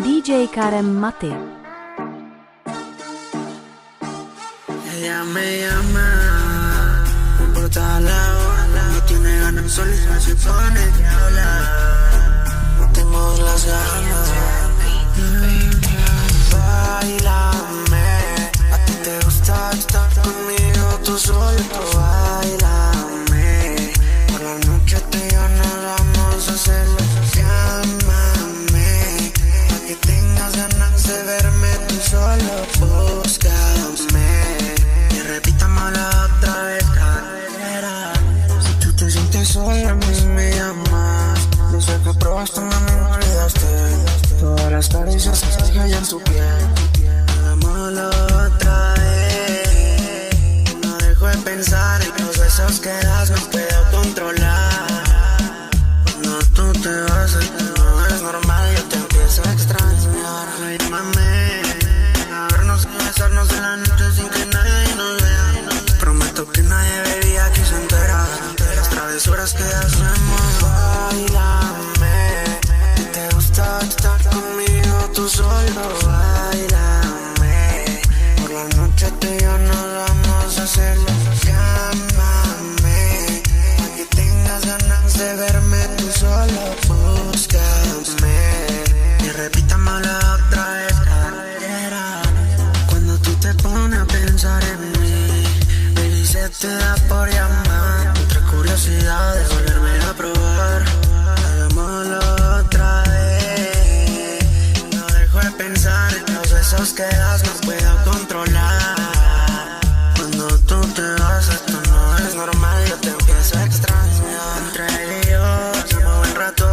DJ Karem Mate. Ella me llama, no importa la hora, no tiene ganas solita, se pone a hablar. No tengo las ganas. Báilame, a ti te gusta estar conmigo, tú solito, báilame. Por la noche tú y yo nos vamos a hacerlo. Llámame, pa' que tengas ganas de verme, tú solo búscame. Y repitámosla otra vez, carrera. Si tú te sientes sola, a mí me llamas. Yo sé que probaste, no me olvidaste. Todas las caricias que hay en tu piel. Hagámoslo otra vez. No dejo de pensar en los besos que das, no puedo controlar. Cuando tú te vas, no es normal, yo te empiezo a extrañar. Llámame, a vernos y besarnos en la noche sin que nadie nos vea. Te prometo que nadie vería aquí se entera de las travesuras que hacemos. Báilame, si te gusta estar conmigo, tú solo báilame. Por la noche tú y yo nos vamos a hacerlo. Llámame, pa' que tengas ganas de verme, tú solo búscame. Y repitámosla otra vez, carrera. Cuando tú te pones a pensar en mí, baby, se te da por llamar. Otra curiosidad de volverme a probar. Hagámoslo otra vez. No dejo de pensar en los besos que das, no puedo controlar. Cuando tú te vas, esto no es normal, yo te empiezo a extrañar. Entre él y yo pasamos buen rato.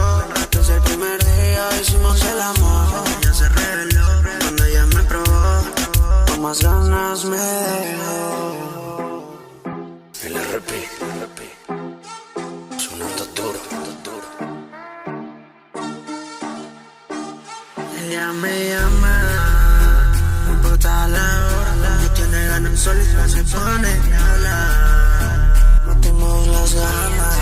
Desde el primer día hicimos el amor. Ella se reveló cuando ella me probó, con más ganas me dejó. El RP, sonando duro. Ella me llama, no importa la hora, no tiene ganas solita, se pone a hablar. No tengo las ganas.